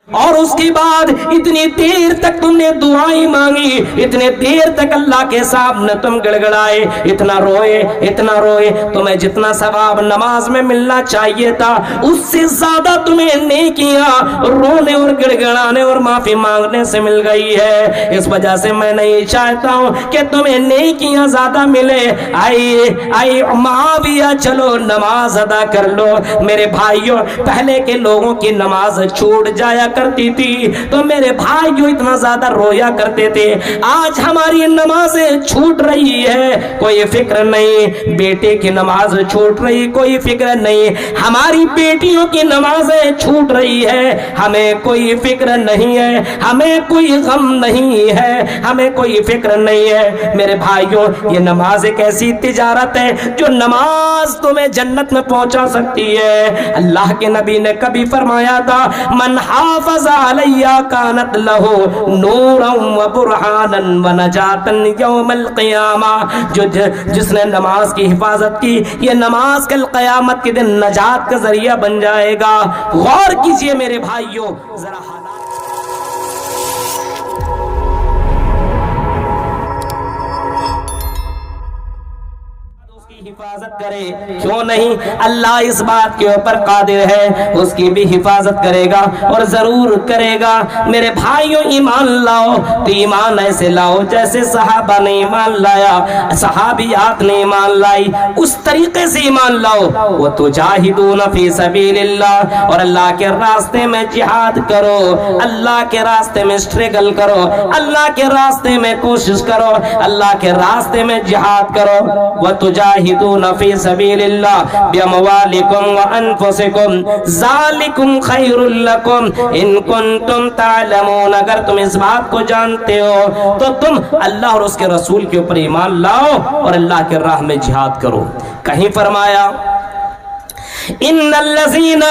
اور اس کے بعد اتنی دیر تک تم نے دعائیں مانگی، اتنے دیر تک اللہ کے سامنے تم گڑگڑائے، اتنا روئے، تمہیں جتنا ثواب نماز میں ملنا چاہیے تھا اس سے زیادہ تمہیں نیکیاں رونے اور گڑگڑانے اور معافی مانگنے سے مل گئی ہے۔ اس وجہ سے میں نہیں چاہتا ہوں کہ تمہیں نیکیاں زیادہ ملے۔ آئیے معاویہ چلو نماز ادا کر لو۔ میرے بھائیوں، پہلے کے لوگوں کی نماز چھوٹ جایا کرتی تھی تو میرے بھائیوں اتنا زیادہ رویا کرتے تھے۔ آج ہماری نمازیں چھوٹ رہی ہے، کوئی فکر نہیں، بیٹے کی نماز چھوٹ رہی، کوئی فکر نہیں، ہماری بیٹیوں کی نمازیں چھوٹ رہی ہے، ہمیں کوئی فکر نہیں ہے، ہمیں کوئی غم نہیں ہے، ہمیں کوئی فکر نہیں ہے۔ میرے بھائیوں، یہ نماز ایک ایسی تجارت ہے جو نماز تمہیں جنت میں پہنچا سکتی ہے۔ اللہ کے نبی نے کبھی فرمایا تھا، من حافظ علیہ کانت لہو نورا و برہانا و نجاتا یوم القیامہ، جس نے نماز کی حفاظت کی، یہ نماز کل قیامت کے دن نجات کا ذریعہ بن جائے گا۔ غور کیجئے میرے بھائیوں، ذرا حفاظت کرے، کیوں نہیں؟ اللہ اس بات کے اوپر قادر ہے، اس کی بھی حفاظت کرے گا اور ضرور کرے گا۔ میرے بھائیوں، ایمان لاؤ تو ایمان ایسے لاؤ جیسے صحابہ نے ایمان لایا، صحابیات نے ایمان لائی، اس طریقے سے ایمان لاؤ۔ وَتُجَاهِدُونَ فِي سَبِيلِ اللَّهِ، اور اللہ کے راستے میں جہاد کرو، اللہ کے راستے میں اسٹرگل کرو، اللہ کے راستے میں کوشش کرو، اللہ کے راستے میں جہاد کرو۔ وَتُجَاهِدُونَ فی سبیل اللہ باموالکم وانفسکم ذالکم خیر لکم ان کنتم تعلمون، اگر تم اس بات کو جانتے ہو تو تم اللہ اور اس کے رسول کے اوپر ایمان لاؤ اور اللہ کے راہ میں جہاد کرو۔ کہیں فرمایا، ان الذين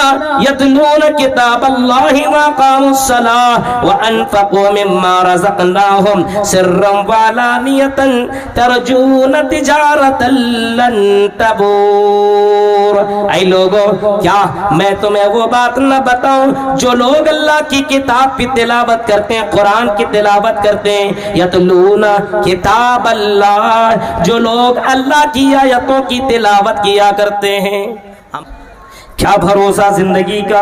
يتلون كتاب الله واقاموا الصلاه وانفقوا مما رزقناهم سرا وعلانية ترجون تجارة لن تبور۔ اے لوگو، کیا میں تمہیں وہ بات نہ بتاؤں جو لوگ اللہ کی کتاب کی تلاوت کرتے ہیں، قرآن کی تلاوت کرتے ہیں، یتلون کتاب اللہ، جو لوگ اللہ کی آیتوں کی تلاوت کیا کرتے ہیں۔ کیا بھروسہ زندگی کا،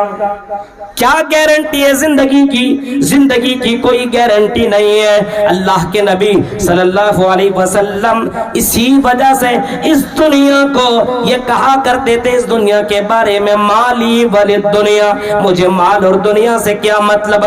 کیا گارنٹی ہے زندگی کی؟ زندگی کی کوئی گارنٹی نہیں ہے۔ اللہ کے نبی صلی اللہ علیہ وسلم اسی وجہ سے اس دنیا کو یہ کہا کرتے تھے، اس دنیا کے بارے میں، مالی وللدنیا، مجھے مال اور دنیا سے کیا مطلب،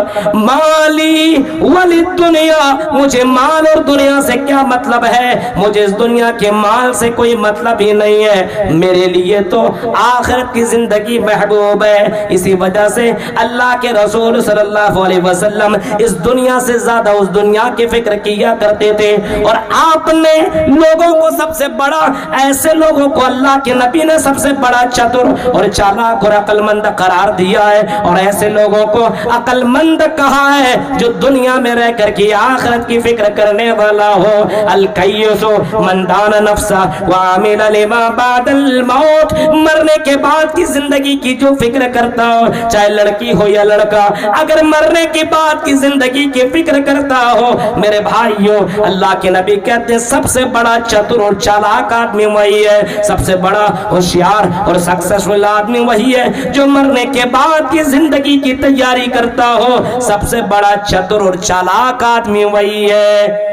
مالی وللدنیا، مجھے مال اور دنیا سے کیا مطلب ہے، مجھے اس دنیا کے مال سے کوئی مطلب ہی نہیں ہے، میرے لیے تو آخرت کی زندگی محبوب ہے۔ اسی وجہ سے اللہ کے رسول صلی اللہ علیہ وسلم اس دنیا سے زیادہ اس دنیا کی فکر کیا کرتے تھے، اور آپ نے لوگوں کو سب سے بڑا، ایسے لوگوں کو اللہ کے نبی نے سب سے بڑا چتر اور چالاک اور عقل مند قرار دیا ہے، اور ایسے لوگوں کو عقل مند کہا ہے جو دنیا میں رہ کر کی آخرت کی فکر کرنے والا ہو۔ الکیس من دان نفسہ وعمل لما بعد الموت، مرنے کے بعد کی زندگی کی جو فکر کرتا ہو، چاہے لڑکی ہو یا لڑکا، اگر مرنے کے بعد کی زندگی کی فکر کرتا ہو، میرے بھائیوں، اللہ کے نبی کہتے ہیں سب سے بڑا چتر اور چالاک آدمی وہی ہے، سب سے بڑا ہوشیار اور سکسیسفل آدمی وہی ہے جو مرنے کے بعد کی زندگی کی تیاری کرتا ہو، سب سے بڑا چتر اور چالاک آدمی وہی ہے۔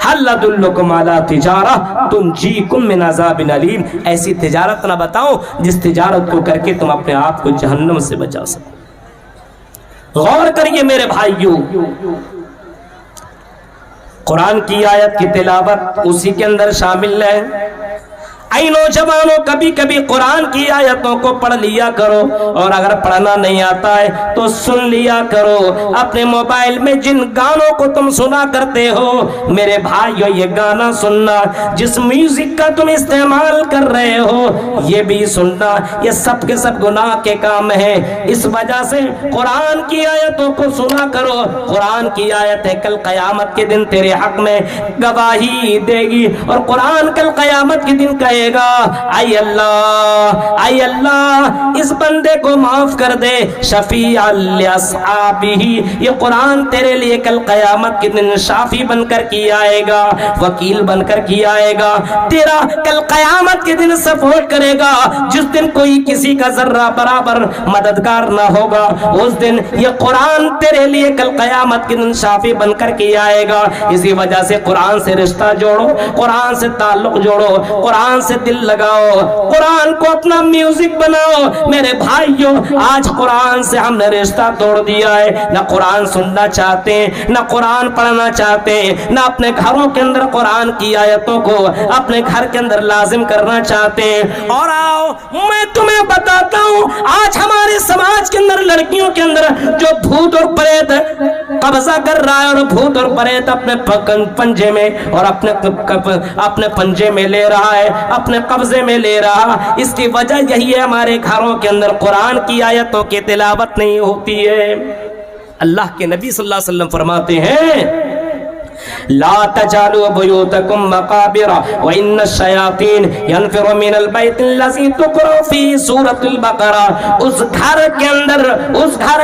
حل ادلکم علی تجارہ تنجیکم من عذاب علیم، ایسی تجارت نہ بتاؤ جس تجارت کو کر کے تم اپنے آپ کو جہنم سے بچا سکو۔ غور کریے میرے بھائیوں، قرآن کی آیت کی تلاوت اسی کے اندر شامل ہے۔ اے نوجوانوں، کبھی کبھی قرآن کی آیتوں کو پڑھ لیا کرو، اور اگر پڑھنا نہیں آتا ہے تو سن لیا کرو۔ اپنے موبائل میں جن گانوں کو تم سنا کرتے ہو، میرے بھائیو، یہ گانا سننا، جس میوزک کا تم استعمال کر رہے ہو یہ بھی سننا، یہ سب کے سب گناہ کے کام ہیں۔ اس وجہ سے قرآن کی آیتوں کو سنا کرو۔ قرآن کی آیت ہے کل قیامت کے دن تیرے حق میں گواہی دے گی، اور قرآن کل قیامت کے دن کہے کرے گا اے اللہ اس بندے کو معاف کر دے، شفیع لاصحابہ، یہ قرآن تیرے لیے کل قیامت کے دن شافی بن کر کی آئے گا، وکیل بن کر کی آئے گا، تیرا کل قیامت کے دن سپورٹ کرے گا، جس دن کوئی کسی کا ذرہ برابر مددگار نہ ہوگا، اس دن یہ قرآن تیرے لیے کل قیامت کے دن شافی بن کر کے آئے گا۔ اسی وجہ سے قرآن سے رشتہ جوڑو، قرآن سے تعلق جوڑو، قرآن سے دل لگاؤ، قرآن کو اپنا میوزک بناؤ۔ میرے بھائیوں آج قرآن سے ہم نے رشتہ توڑ دیا ہے، نہ قرآن سننا چاہتے ہیں، نہ قرآن پڑھنا چاہتے ہیں، نہ اپنے گھروں کے اندر قرآن کی آیتوں کو اپنے گھر کے اندر لازم کرنا چاہتے ہیں۔ اور آؤ میں تمہیں بتاتا ہوں آج ہمارے سماج کے اندر لڑکیوں کے اندر جو بھوت اور پریت قبضہ کر رہا ہے، اور بھوت اور پریت اپنے پنجے میں اور اپنے پنجے میں لے رہا ہے، اپنے قبضے میں لے رہا، اس کی وجہ یہی ہے ہمارے گھروں کے اندر قرآن کی آیتوں کی تلاوت نہیں ہوتی ہے۔ اللہ کے نبی صلی اللہ علیہ وسلم فرماتے ہیں لا تجعلوا بيوتكم مقابر وان الشياطين ينفر من البيت الذي تقرأ فيه سورة البقرہ، اس گھر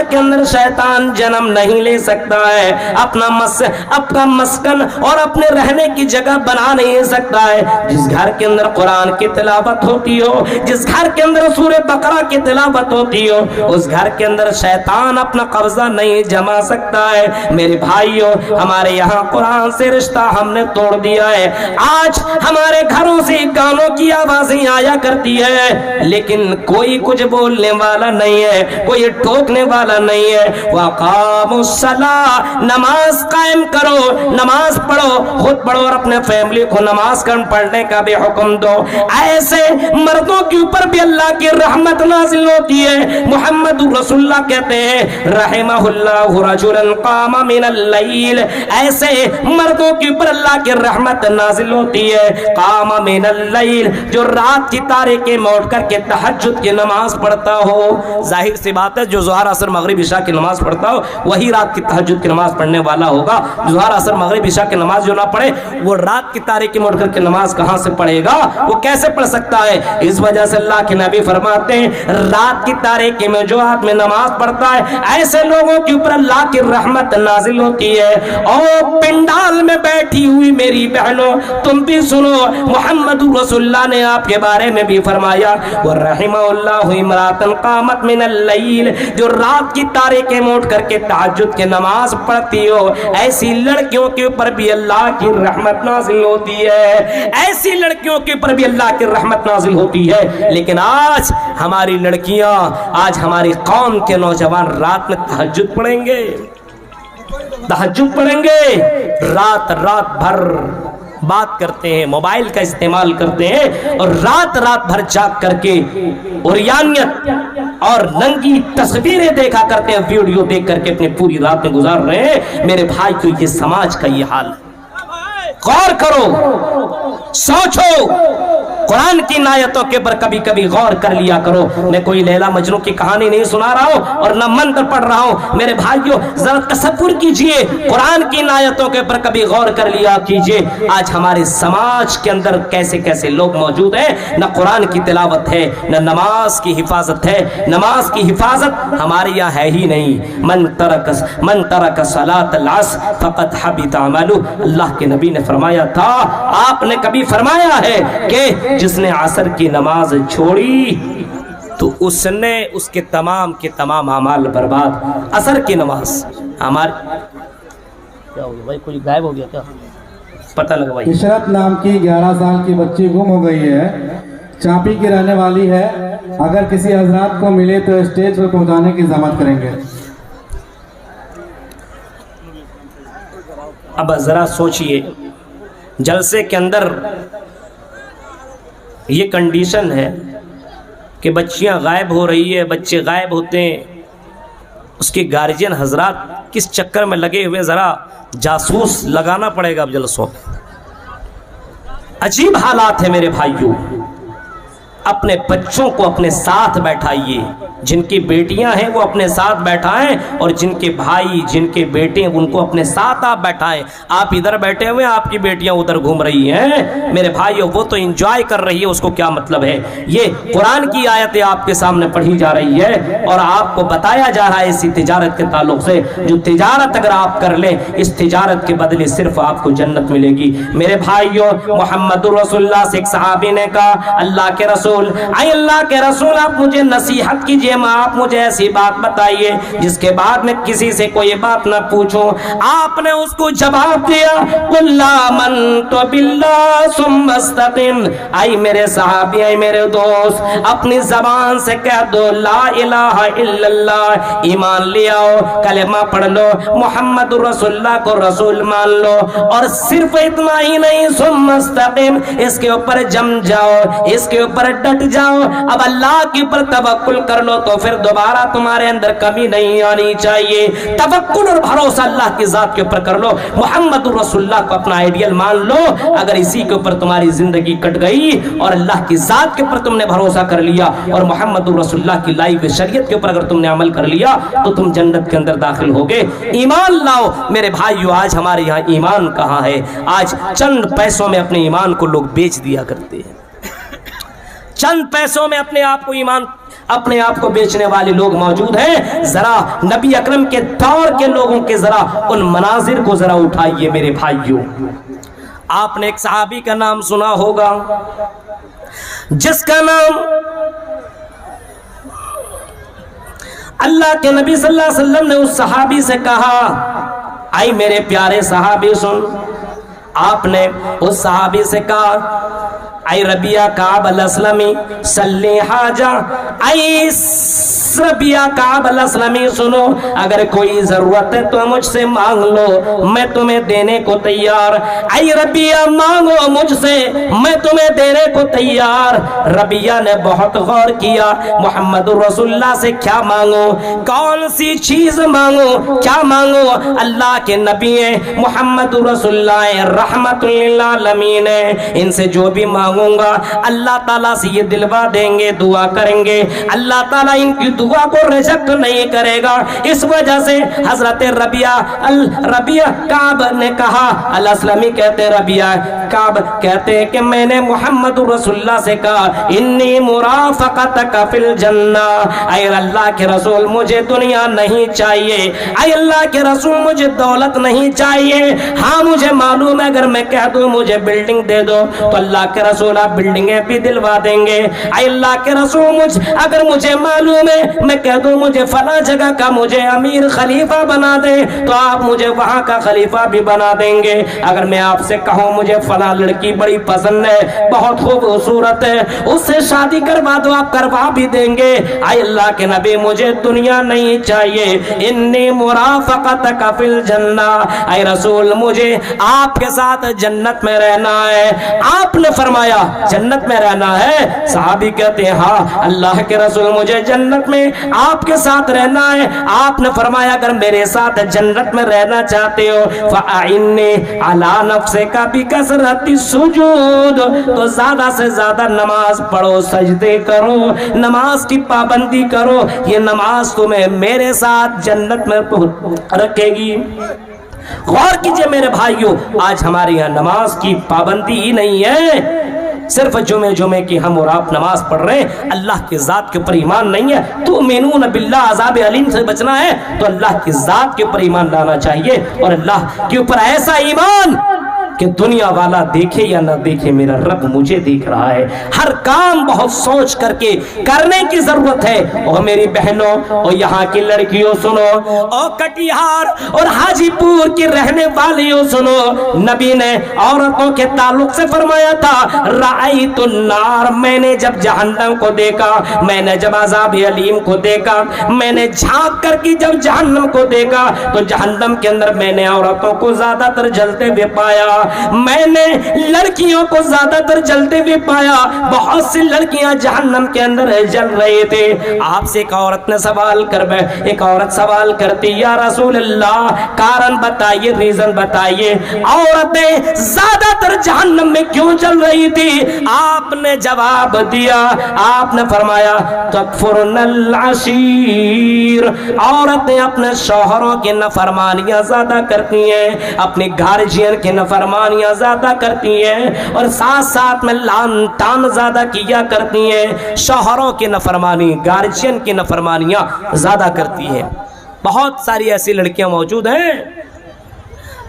کے اندر شیطان جنم نہیں لے سکتا ہے، اپنا مسکن اور اپنے رہنے کی جگہ بنا نہیں سکتا ہے۔ جس گھر کے اندر قرآن کی تلاوت ہوتی ہو، جس گھر کے اندر سورہ بقرہ کی تلاوت ہوتی ہو، اس گھر کے اندر شیطان اپنا قبضہ نہیں جما سکتا ہے۔ میرے بھائیوں ہمارے یہاں قرآن سے رشتہ ہم نے توڑ دیا ہے۔ آج ہمارے گھروں سے گانوں کی آوازیں آیا کرتی ہے، لیکن کوئی کچھ بولنے والا نہیں ہے، کوئی ٹوکنے والا نہیں ہے۔ وَأَقَامُوا الصَّلَاةَ، نماز قائم کرو، نماز پڑھو، خود پڑھو اور اپنے فیملی کو نماز پڑھنے کا بھی حکم دو۔ ایسے مردوں کے اوپر بھی اللہ کی رحمت نازل ہوتی ہے۔ محمد رسول اللہ کہتے ہیں رحمہ اللہ رجلا قام من اللیل، ایسے مردوں کے اوپر اللہ کی رحمت نازل ہوتی ہے، قام من اللیل، جو رات کی تاریکی میں اٹھ کر کے تہجد کی نماز پڑھتا ہو۔ ظاہر سی بات ہے جو ظہر عصر مغرب عشاء کی نماز پڑھتا ہو وہی رات کی تہجد کی نماز پڑھنے والا ہوگا۔ ظہر عصر مغرب عشاء کی نماز جو نہ پڑھے وہ رات کی تاریکی میں اٹھ کر کے نماز کہاں سے پڑھے گا، وہ کیسے پڑھ سکتا ہے؟ اس وجہ سے اللہ کے نبی فرماتے ہیں رات کی تاریکی میں جو آدمی نماز پڑھتا ہے ایسے لوگوں کے اوپر اللہ کی رحمت نازل ہوتی ہے۔ اور پنڈال میں بیٹھی ہوئی میری بہنوں تم بھی سنو، محمد رسول اللہ نے آپ کے بارے میں بھی فرمایا وَرَحِمَهُ اللَّهُ امْرَأَةً قَامَتْ مِنَ اللَّيْلِ، جو رات کی تاریکی میں اٹھ کر کے تہجد کی نماز پڑھتی ہو، ایسی لڑکیوں کے اوپر بھی اللہ کی رحمت نازل ہوتی ہے، ایسی لڑکیوں کے اوپر بھی اللہ کی رحمت نازل ہوتی ہے۔ لیکن آج ہماری لڑکیاں، آج ہماری قوم کے نوجوان رات میں تہجد پڑھیں گے، تہجد پڑھیں گے، رات بھر بات کرتے ہیں، موبائل کا استعمال کرتے ہیں، اور رات بھر جاگ کر کے عریانیت اور ننگی تصویریں دیکھا کرتے ہیں، ویڈیو دیکھ کر کے اپنی پوری رات میں گزار رہے ہیں۔ میرے بھائی کو یہ سماج کا یہ حال ہے، غور کرو، سوچو، قرآن کی آیتوں کے پر کبھی کبھی غور کر لیا کرو۔ میں کوئی لیلا مجنوں کی کہانی نہیں سنا رہا ہوں اور نہ منتر پڑھ رہا ہوں، میرے بھائیوں ذرا تصور کیجئے، قرآن کی آیتوں کے پر کبھی غور کر لیا کیجئے۔ آج ہمارے سماج کے اندر کیسے کیسے لوگ موجود ہیں، نہ قرآن کی تلاوت ہے، نہ نماز کی حفاظت ہے۔ نماز کی حفاظت ہمارے یہاں ہے ہی نہیں۔ من ترک صلاۃ العصر فقد حبط عملہ، اللہ کے نبی نے فرمایا تھا، آپ نے کبھی فرمایا ہے کہ جس نے عصر کی نماز چھوڑی تو اس کے تمام اعمال برباد۔ عصر کی نماز ہماری کیا ہو گیا بھائی، کوئی غائب ہو گیا کیا؟ پتہ لگا بھائی۔ عشرت نام کی 11 سال کی بچی گم ہو گئی ہے، چانپی کی رہنے والی ہے، اگر کسی حضرات کو ملے تو اسٹیج پر پہنچانے کی زحمت کریں گے۔ اب ذرا سوچئے، جلسے کے اندر یہ کنڈیشن ہے کہ بچیاں غائب ہو رہی ہے، بچے غائب ہوتے ہیں، اس کے گارجین حضرات کس چکر میں لگے ہوئے، ذرا جاسوس لگانا پڑے گا اب جلسوں میں۔ عجیب حالات ہیں میرے بھائیوں، اپنے بچوں کو اپنے ساتھ بیٹھائیے، جن کی بیٹیاں ہیں وہ اپنے ساتھ بیٹھائیں، اور جن کے بھائی جن کے بیٹے ان کو اپنے ساتھ آپ بیٹھائیں۔ آپ ادھر بیٹھے ہوئے، آپ کی بیٹیاں ادھر گھوم رہی ہیں، میرے بھائیوں وہ تو انجوائے کر رہی ہے، اس کو کیا مطلب ہے؟ یہ قرآن کی آیتیں آپ کے سامنے پڑھی جا رہی ہے اور آپ کو بتایا جا رہا ہے اسی تجارت کے تعلق سے، جو تجارت اگر آپ کر لیں اس تجارت کے بدلے صرف آپ کو جنت ملے گی۔ میرے بھائیوں، محمد رسول اللہ سے ایک صحابی نے کہا، اللہ کے رسول، اے اللہ کے رسول، آپ مجھے نصیحت کیجئے، آپ مجھے ایسی بات بتائیے جس کے بعد میں کسی سے کوئی بات نہ پوچھوں۔ آپ نے اس کو جواب دیا، قل آمنت باللہ ثم استقم، اے میرے صحابی، اے میرے دوست، اپنی زبان سے کہہ دو لا الہ الا اللہ، ایمان لے آؤ، کلمہ پڑھ لو، محمد رسول اللہ کو رسول مان لو، اور صرف اتنا ہی نہیں، ثم استقم، اس کے اوپر جم جاؤ، اس کے اوپر ڈٹ جاؤ، اب اللہ کے اوپر توکل کر لو تو پھر دوبارہ تمہارے اندر کمی نہیں آنی چاہیے۔ توکل اور بھروسہ اللہ کی ذات کے اوپر کر لو، محمد رسول اللہ کو اپنا آئیڈیل مان لو۔ اگر اسی کے اوپر تمہاری زندگی کٹ گئی اور اللہ کی ذات کے اوپر تم نے بھروسہ کر لیا اور محمد رسول اللہ کی لائی ہوئی شریعت کے اوپر اگر تم نے عمل کر لیا تو تم جنت کے اندر داخل ہوگے۔ ایمان لاؤ میرے بھائیو، آج ہمارے یہاں ایمان کہاں ہے؟ آج چند پیسوں میں اپنے ایمان کو لوگ بیچ دیا کرتے ہیں، چند پیسوں میں اپنے آپ کو بیچنے والے لوگ موجود ہیں۔ ذرا نبی اکرم کے دور کے لوگوں کے ذرا ان مناظر کو ذرا اٹھائیے میرے بھائیوں۔ آپ نے ایک صحابی کا نام سنا ہوگا جس کا نام اللہ کے نبی صلی اللہ علیہ وسلم نے اس صحابی سے کہا، اے میرے پیارے صحابی سن، آپ نے اس صحابی سے کہا، اے ربیہ کعب الاسلمی صلی حاجہ، اے ربیہ کعب الاسلمی سنو، اگر کوئی ضرورت ہے تو مجھ سے مانگ لو، میں تمہیں دینے کو تیار۔ اے ربیہ مانگو مجھ سے، میں تمہیں دینے کو تیار۔ ربیہ نے بہت غور کیا، محمد رسول اللہ سے کیا مانگو، کون سی چیز مانگو، کیا مانگو؟ اللہ کے نبی ہیں، محمد رسول اللہ رحمت للعالمین ہیں، ان سے جو بھی مانگوں گا اللہ تعالیٰ سے یہ دلوا دیں گے، دعا کریں گے، اللہ تعالیٰ ان کی دعا کو ریجیکٹ نہیں کرے گا۔ اس وجہ سے حضرت ربیہ کعب نے کہا، الاسلمی کہتے ربیہ کعب کہتے کہ میں نے محمد رسول اللہ سے کہا، انی مرافقتک فی الجنہ، اے اللہ کے رسول مجھے دنیا نہیں چاہیے، اے اللہ کے رسول مجھے دولت نہیں چاہیے، ہاں مجھے معلوم ہے اگر میں کہہ دوں مجھے بلڈنگ دے دو تو اللہ کے رسول آپ بلڈنگیں بھی دلوا دیں گے، اے اللہ کے رسول اگر مجھے معلوم ہے میں کہہ دوں مجھے فلاں جگہ کا مجھے امیر خلیفہ بنا دیں تو آپ مجھے وہاں کا خلیفہ بھی بنا دیں گے، اگر میں آپ سے کہوں مجھے فلاں لڑکی بڑی پسند ہے، بہت خوبصورت ہے، اس سے شادی کروا دو آپ کروا بھی دیں گے۔ اے اللہ کے نبی مجھے دنیا نہیں چاہیے، انی مرافقتک فی الجنہ، اے رسول مجھے آپ کے ساتھ جنت میں رہنا ہے۔ آپ نے فرمایا جنت میں رہنا ہے؟ صحابی کہتے ہیں ہاں اللہ کے رسول مجھے جنت میں آپ کے ساتھ رہنا ہے۔ آپ نے فرمایا اگر میرے ساتھ جنت میں رہنا چاہتے ہو فَأَعِنِّي عَلَى نَفْسِكَ بِكَثْرَةِ السُّجُودِ، تو زیادہ سے زیادہ نماز پڑھو، سجدے کرو، نماز کی پابندی کرو، یہ نماز تمہیں میرے ساتھ جنت میں رکھے گی۔ غور کیجئے میرے بھائیوں، آج ہمارے یہاں نماز کی پابندی ہی نہیں ہے، صرف جمعے کی ہم اور آپ نماز پڑھ رہے ہیں، اللہ کی ذات کے اوپر ایمان نہیں ہے۔ تؤمنون باللہ، عذاب علیم سے بچنا ہے تو اللہ کی ذات کے اوپر ایمان لانا چاہیے، اور اللہ کے اوپر ایسا ایمان کہ دنیا والا دیکھے یا نہ دیکھے میرا رب مجھے دیکھ رہا ہے۔ ہر کام بہت سوچ کر کے کرنے کی ضرورت ہے۔ اور میری بہنوں اور یہاں کی لڑکیوں سنو، اور کٹیہار اور حاجی پور کی رہنے والیوں سنو، نبی نے عورتوں کے تعلق سے فرمایا تھا رأیت النار، میں نے جب جہنم کو دیکھا، میں نے جب عذاب علیم کو دیکھا، میں نے جھانک کر کے جب جہنم کو دیکھا تو جہنم کے اندر میں نے عورتوں کو زیادہ تر جلتے ہوئے پایا۔ میں نے لڑکیوں کو زیادہ تر جلتے ہوئے پایا، بہت سی لڑکیاں جہنم کے اندر جل رہے تھے۔ آپ سے ایک عورت نے سوال ایک عورت سوال کرتی، یا رسول اللہ کارن بتائیے، ریزن بتائیے، عورتیں زیادہ تر جہنم میں کیوں چل رہی تھی؟ آپ نے جواب دیا، آپ نے فرمایا تکفرن العشیر، عورتیں اپنے شوہروں کی نافرمانیاں زیادہ کرتی ہیں، اپنی گارجین کی نافرمانیاں زیادہ کرتی ہیں، اور ساتھ ساتھ میں لعن طعن زیادہ کیا کرتی ہیں، شوہروں کی نافرمانی، گارجین کی نافرمانیاں زیادہ کرتی ہیں۔ بہت ساری ایسی لڑکیاں موجود ہیں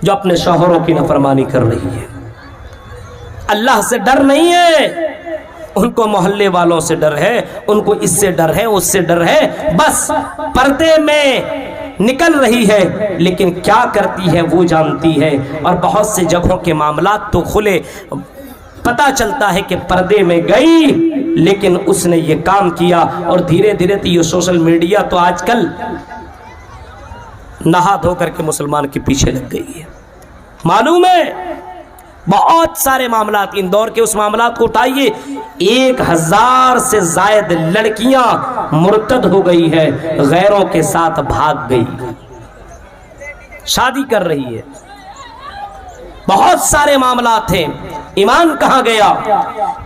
جو اپنے شوہروں کی نافرمانی کر رہی ہیں، اللہ سے ڈر نہیں ہے، ان کو محلے والوں سے ڈر ہے، ان کو اس سے ڈر ہے، اس سے ڈر ہے، بس پردے میں نکل رہی ہے، لیکن کیا کرتی ہے وہ جانتی ہے۔ اور بہت سے جگہوں کے معاملات تو کھلے پتہ چلتا ہے کہ پردے میں گئی لیکن اس نے یہ کام کیا، اور دھیرے دھیرے تو یہ سوشل میڈیا تو آج کل نہا دھو کر کے مسلمان کے پیچھے لگ گئی ہے۔ معلوم ہے بہت سارے معاملات، ان دور کے اس معاملات کو اٹھائیے، 1000 سے زائد لڑکیاں مرتد ہو گئی ہے، غیروں کے ساتھ بھاگ گئی، شادی کر رہی ہے، بہت سارے معاملات ہیں۔ ایمان کہاں گیا؟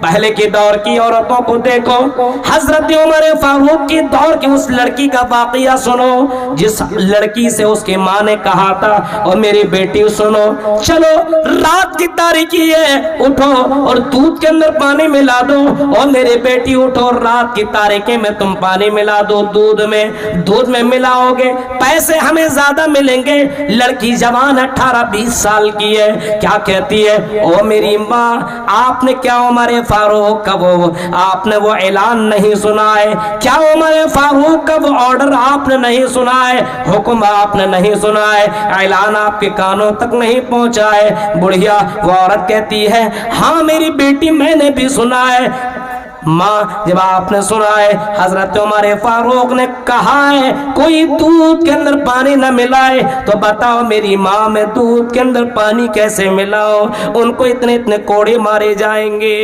پہلے کے دور کی عورتوں کو دیکھو، حضرت عمر فاروق کی دور کی اس لڑکی کا واقعہ سنو جس لڑکی سے اس کے ماں نے کہا تھا اور میری بیٹی سنو، چلو رات کی تاریکی ہے، اٹھو اور دودھ کے اندر پانی ملا دو، اور میری بیٹی اٹھو رات کی تاریکی میں تم پانی ملا دو دودھ میں ملاؤ گے، پیسے ہمیں زیادہ ملیں گے۔ لڑکی جوان 18-20 سال کی ہے، کیا کہتی ہے، او میری ماں آپ نے کیا عمر فاروق کا آپ نے وہ اعلان نہیں سنا ہے؟ کیا عمر فاروق کا وہ آرڈر آپ نے نہیں سنا ہے؟ حکم آپ نے نہیں سنا ہے؟ اعلان آپ کے کانوں تک نہیں پہنچا ہے؟ بڑھیا وہ عورت کہتی ہے ہاں میری بیٹی میں نے بھی سنا ہے۔ ماں جب آپ نے سنا ہے حضرت عمر فاروق نے کہا ہے کوئی دودھ کے اندر پانی نہ ملائے، تو بتاؤ میری ماں میں دودھ کے اندر پانی کیسے ملاؤ؟ ان کو اتنے کوڑے مارے جائیں گے۔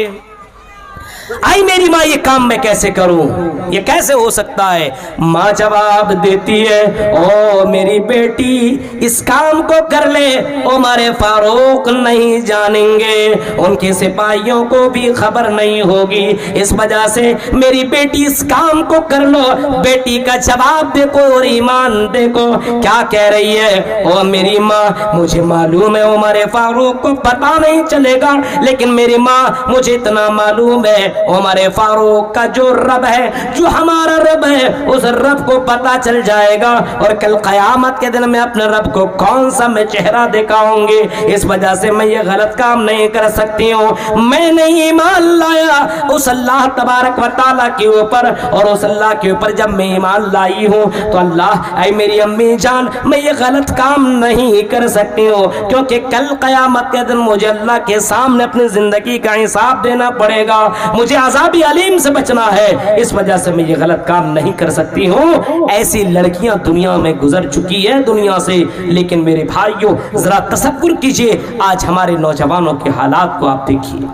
آئی میری ماں یہ کام میں کیسے کروں، یہ کیسے ہو سکتا ہے؟ ماں جواب دیتی ہے او میری بیٹی اس کام کو کر لے، عمر فاروق نہیں جانیں گے، ان کے سپاہیوں کو بھی خبر نہیں ہوگی، اس وجہ سے میری بیٹی اس کام کو کر لو۔ بیٹی کا جواب دیکھو اور ایمان دیکھو کیا کہہ رہی ہے، او میری ماں مجھے معلوم ہے عمر فاروق کو پتہ نہیں چلے گا، لیکن میری ماں مجھے اتنا معلوم ہے عمر فاروق کا جو رب ہے، جو ہمارا رب ہے، اس رب کو پتا چل جائے گا، اور کل قیامت کے دن میں اپنے رب کو کون سا میں چہرہ دکھاؤں گی، اس وجہ سے میں یہ غلط کام نہیں کر سکتی ہوں۔ میں نے ایمان لایا اس اللہ تبارک و تعالیٰ کے اوپر، اور اس اللہ کے اوپر جب میں ایمان لائی ہوں تو اللہ اے میری امی جان میں یہ غلط کام نہیں کر سکتی ہوں، کیونکہ کل قیامت کے دن مجھے اللہ کے سامنے اپنی زندگی کا حساب دینا پڑے گا، مجھے عذاب علیم سے بچنا ہے، اس وجہ سے میں یہ غلط کام نہیں کر سکتی ہوں۔ ایسی لڑکیاں دنیا میں گزر چکی ہے دنیا سے، لیکن میرے بھائیوں ذرا تصور کیجئے آج ہمارے نوجوانوں کے حالات کو آپ دیکھیے،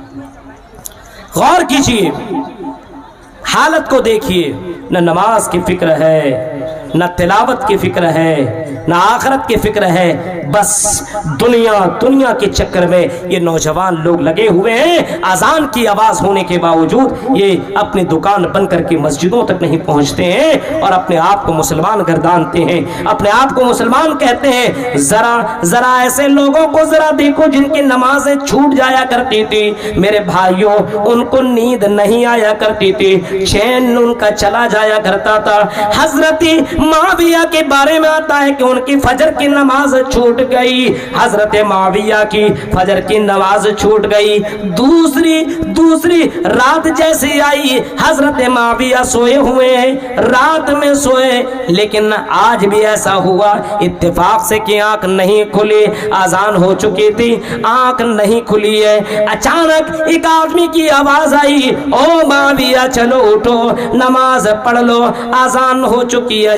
غور کیجئے، حالت کو دیکھیے، نہ نماز کی فکر ہے، نہ تلاوت کی فکر ہے، نہ آخرت کی فکر ہے، بس دنیا کے چکر میں یہ نوجوان لوگ لگے ہوئے ہیں۔ اذان کی آواز ہونے کے باوجود یہ اپنی دکان بند کر کے مسجدوں تک نہیں پہنچتے ہیں اور اپنے آپ کو مسلمان گردانتے ہیں، اپنے آپ کو مسلمان کہتے ہیں۔ ذرا ایسے لوگوں کو ذرا دیکھو جن کی نمازیں چھوٹ جایا کرتی تھی، میرے بھائیوں ان کو نیند نہیں آیا کرتی تھی، چین ان کا چلا جایا کرتا تھا۔ حضرت معاویہ کے بارے میں آتا ہے کہ ان کی فجر کی نماز چھوٹ گئی، حضرت معاویہ کی فجر کی نماز چھوٹ گئی، دوسری رات جیسی آئی، حضرت معاویہ سوئے ہوئے ہیں، رات میں سوئے، لیکن آج بھی ایسا ہوا اتفاق سے کہ آنکھ نہیں کھلی، اذان ہو چکی تھی، آنکھ نہیں کھلی ہے، اچانک ایک آدمی کی آواز آئی او معاویہ چلو اٹھو نماز پڑھ لو، اذان ہو چکی ہے،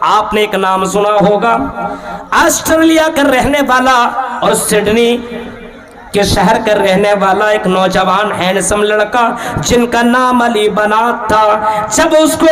آپ نے ایک نام سنا ہوگا، آسٹریلیا کا رہنے والا اور سڈنی کے شہر کا رہنے والا ایک نوجوان ہینڈسم لڑکا جن کا نام علی بنات تھا۔ جب اس کو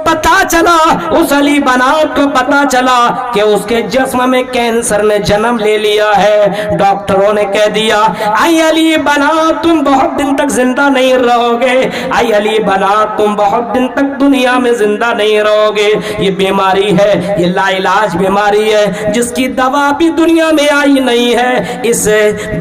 پتا چلا، اس علی بنات کو پتا چلا کہ اس کے جسم میں کینسر نے جنم لے لیا ہے، ڈاکٹروں نے کہہ دیا اے علی بنات تم بہت دن تک زندہ نہیں رہو گے، اے علی بنات تم بہت دن تک دنیا میں زندہ نہیں رہو گے، یہ بیماری ہے، یہ لا علاج بیماری ہے جس کی دوا بھی دنیا میں آئی نہیں ہے، اس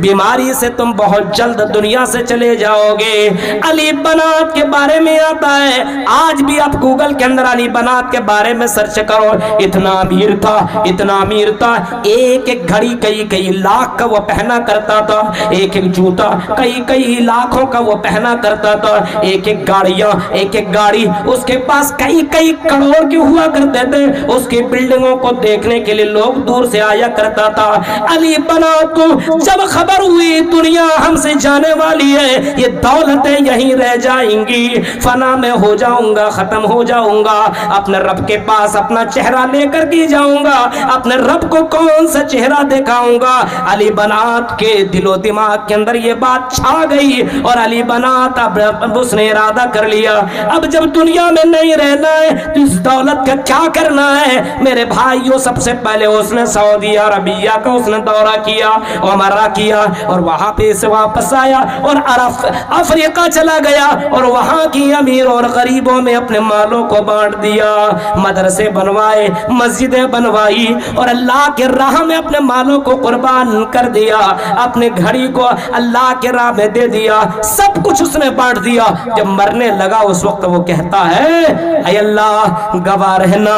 بیماری سے تم بہت جلد دنیا سے چلے جاؤ گے۔ علی بنات کے بارے میں آتا ہے، آج بھی آپ گوگل کے اندر علی بنات کے بارے میں سرچ کرو، اتنا امیر تھا، اتنا امیر تھا، ایک ایک گھڑی کئی لاکھ کا وہ پہنا کرتا تھا، ایک ایک جوتا کئی لاکھوں کا وہ پہنا کرتا تھا، ایک ایک گاڑیاں، ایک ایک گاڑی اس کے پاس کئی کروڑ کی ہوا کرتے تھے، اس کی بلڈنگوں کو دیکھنے کے لیے لوگ دور سے آیا کرتا تھا۔ علی بنات کو جب خبر ہوئی دنیا ہم سے جانے والی ہے، یہ دولتیں یہیں رہ جائیں گی، فنا میں ہو جاؤں گا، ختم ہو جاؤں گا، اپنے رب کے پاس اپنا چہرہ لے کر کے جاؤں گا، اپنے رب کو کون سا چہرہ دکھاؤں گا۔ علی بنات کے دل و دماغ کے اندر یہ بات چھا گئی اور علی بنات اب اس نے ارادہ کر لیا اب جب دنیا میں نہیں رہنا ہے تو اس دولت کا کیا کرنا ہے۔ میرے بھائیوں، سب سے پہلے اس نے سعودی عربیہ کا اس نے دورہ کیا، عمرہ کیا، اور وہاں پہ سے واپس آیا اور افریقہ چلا گیا اور وہاں کی امیر اور غریبوں میں اپنے مالوں کو بانٹ دیا، مدرسے بنوائے، مسجدیں بنوائی اور اللہ کے راہ میں اپنے مالوں کو قربان کر دیا، اپنے گھڑی کو اللہ کے راہ میں دے دیا، سب کچھ اس نے بانٹ دیا۔ جب مرنے لگا اس وقت وہ کہتا ہے اے اللہ گواہ رہنا،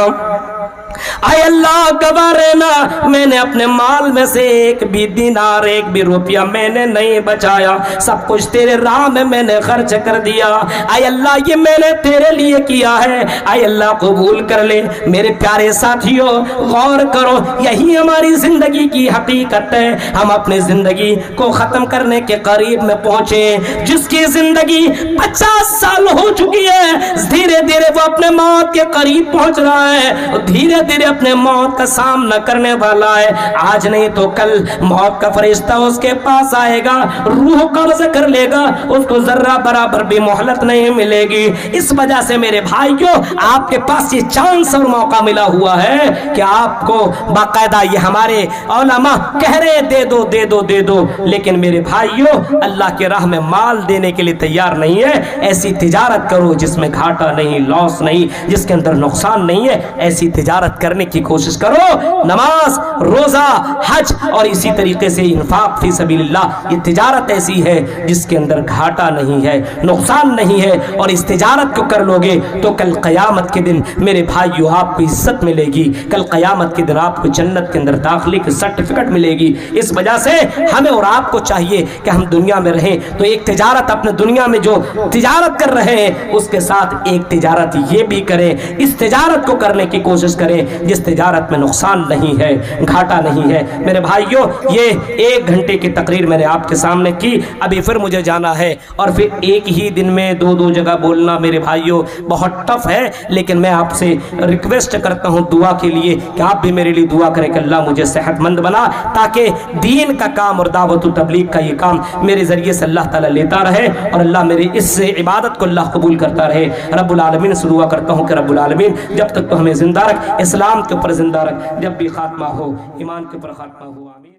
اے اللہ گواہ رہنا، میں نے اپنے مال میں سے ایک بھی دینار، ایک بھی روپیہ میں نے نہیں بچایا، سب کچھ تیرے راہ میں نے خرچ کر دیا، اے اللہ یہ میں نے تیرے لیے کیا ہے، اے اللہ قبول کر لے۔ میرے پیارے ساتھیوں غور کرو، یہی ہماری زندگی کی حقیقت ہے، ہم اپنی زندگی کو ختم کرنے کے قریب میں پہنچے، جس کی زندگی 50 سال ہو چکی ہے، دھیرے دھیرے وہ اپنے موت کے قریب پہنچ رہا ہے، دھیرے دھیرے اپنے موت کا سامنا کرنے والا ہے، آج نہیں تو کل موت کا فرشتہ اس کے پاس آئے گا، روح قبض کر لے گا، اس کو ذرہ برابر بھی مہلت نہیں ملے گی۔ اس وجہ سے میرے بھائیوں آپ کے پاس یہ چانس اور موقع ملا ہوا ہے کہ آپ کو باقاعدہ یہ ہمارے علماء کہہ رہے دے دو دے دو دے دو، لیکن میرے بھائیوں اللہ کے راہ میں مال دینے کے لیے تیار نہیں ہے، ایسی تجارت کرو جس میں گھاٹا نہیں، لاس نہیں، جس کے اندر نقصان نہیں ہے، ایسی تجارت کرنے کی کوشش کرو۔ نماز، روزہ، حج اور اسی طریقے سے انفاق فی سبیل اللہ، یہ تجارت ایسی ہے جس کے اندر گھاٹا نہیں ہے، نقصان نہیں ہے، اور اس تجارت کو کر لو گے تو کل قیامت کے دن میرے بھائیو آپ کو عزت ملے گی، کل قیامت کے دن آپ کو جنت کے اندر داخلے کی سرٹیفکیٹ ملے گی۔ اس وجہ سے ہمیں اور آپ کو چاہیے کہ ہم دنیا میں رہیں تو ایک تجارت اپنے دنیا میں جو تجارت کر رہے ہیں اس کے ساتھ ایک تجارت یہ بھی کریں، اس تجارت کو کرنے کی کوشش کریں جس تجارت میں نقصان نہیں ہے، گھاٹا نہیں ہے۔ میرے بھائیوں یہ 1 گھنٹے کی تقریر میں نے آپ کے سامنے کی، ابھی پھر مجھے جانا ہے اور پھر ایک ہی دن میں 2 جگہ بولنا میرے بھائیوں بہت ٹف ہے، لیکن میں آپ سے ریکویسٹ کرتا ہوں دعا کے لیے کہ آپ بھی میرے لیے دعا کریں کہ اللہ مجھے صحت مند بنا، تاکہ دین کا کام اور دعوت و تبلیغ کا یہ کام میرے ذریعے سے اللہ تعالیٰ لیتا رہے اور اللہ میری اس عبادت کو اللہ قبول کرتا رہے۔ رب العالمین سے دعا کرتا ہوں کہ رب العالمین جب تک تو ہمیں زندہ رکھ، اسلام کے اوپر زندہ رکھ، جب بھی خاتمہ ہو ایمان کے اوپر خاتمہ ہو، آمین۔